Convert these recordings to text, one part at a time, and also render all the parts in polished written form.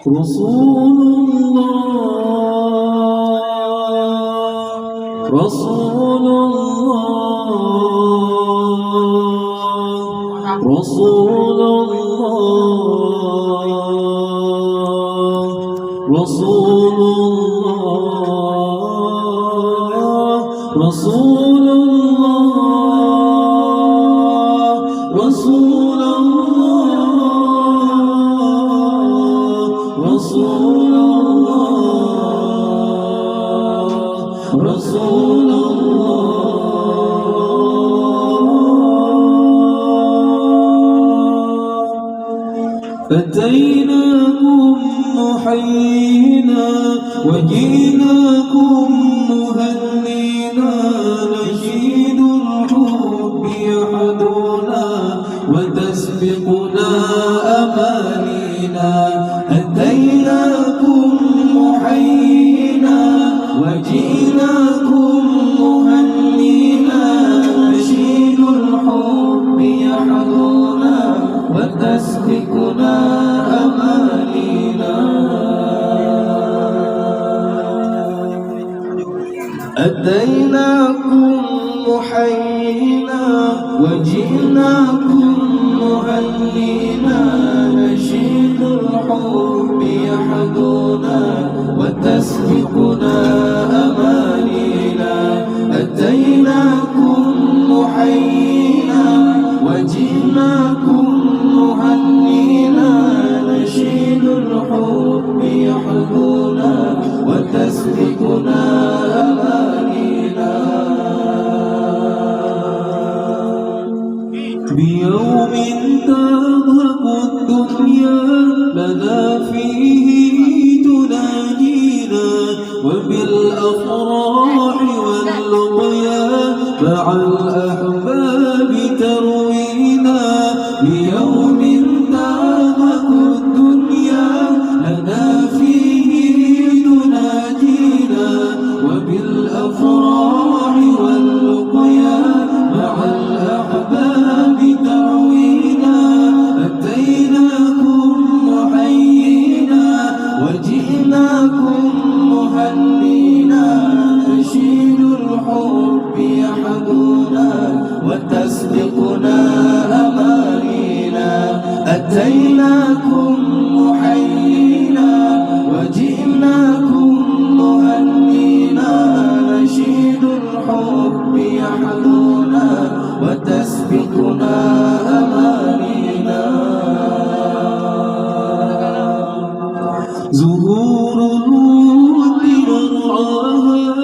رسول الله رسول الله رسول الله رسول الله رسول الله رسول الله رسول الله رسول الله أتيناكم محيينا وجئناكم مهنينا نشيد الحب يحدنا وتسبقنا أمانينا أتيناكم محيينا وجئناكم مهنينا نشيد الحب يحدنا وتسبقنا أمانينا أتيناكم محيينا وجئناكم مهنينا نشيد الحب يحدنا وتسبقنا أمانينا أتيناكم محيينا وجئناكم مهنينا نشيد الحب يحدنا وتسبقنا أمانينا بيوم تضحك الدنيا لنا فيه تناجينا وبالأفراح واللقيا مع الأحباب تروينا بيوم تضحك الدنيا لنا فيه تناجينا وبالأفراح واللقيا مع الأحباب تروينا أتيناكم محيينا وجئناكم مهنينا نشيد الحب يحدنا وتسبقنا أمانينا أتيناكم محيينا وجئناكم مهنينا نشيد الحب يحدنا وتسبقنا أمانينا زهور الورد نرعاها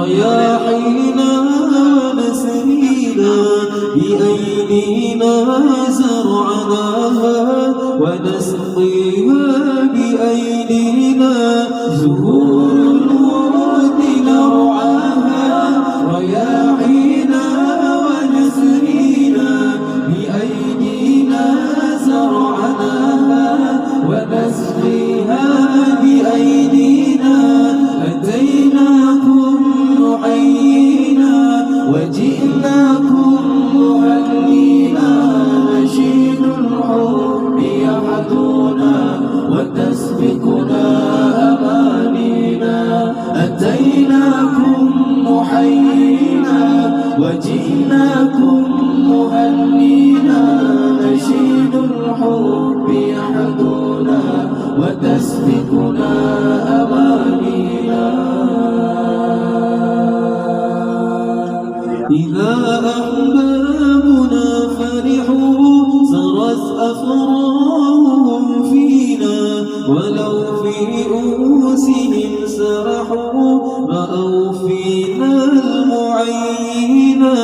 رياحينا نسرينا بأيدينا زرعناها ونسقيها بأيدينا زهور الورد نرعاها رياحينا ونسرينا بأيدينا زرعناها ونسقيها بأيدينا أتيناكم محيينا وجئناكم مهنينا نشيد الحب يحدنا وتسبقنا أمانينا أتيناكم محيينا وجئناكم مهنينا نشيد الحب يحدنا وتسبقنا أمانينا إذا أحبابنا فرحوا سرت أفراحهم فينا ولو في رؤوسهم سرحوا رأوا فينا المعينا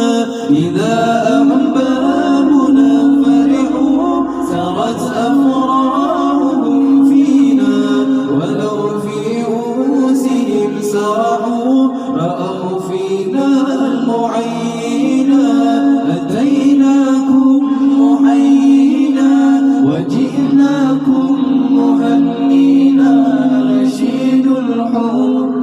إذا أحبابنا فرحوا سرت أفراحهم فينا ولو في رؤوسهم سرحوا رأوا فينا المعينا أتيناكم محيينا وجئناكم مهنينا نشيد الحب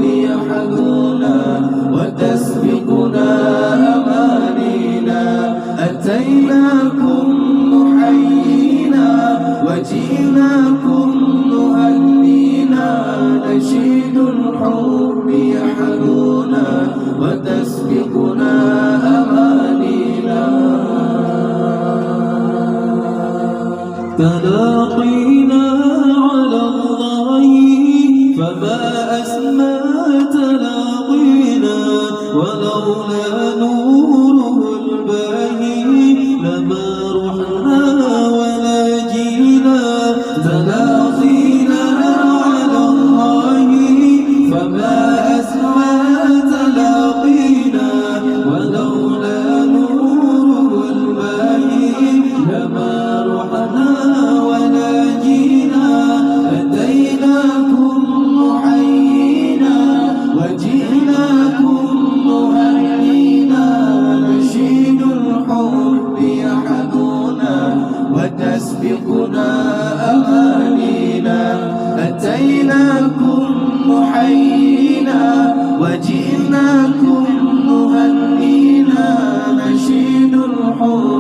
أتيناكم محيينا وجئناكم مهنينا نشيد الحب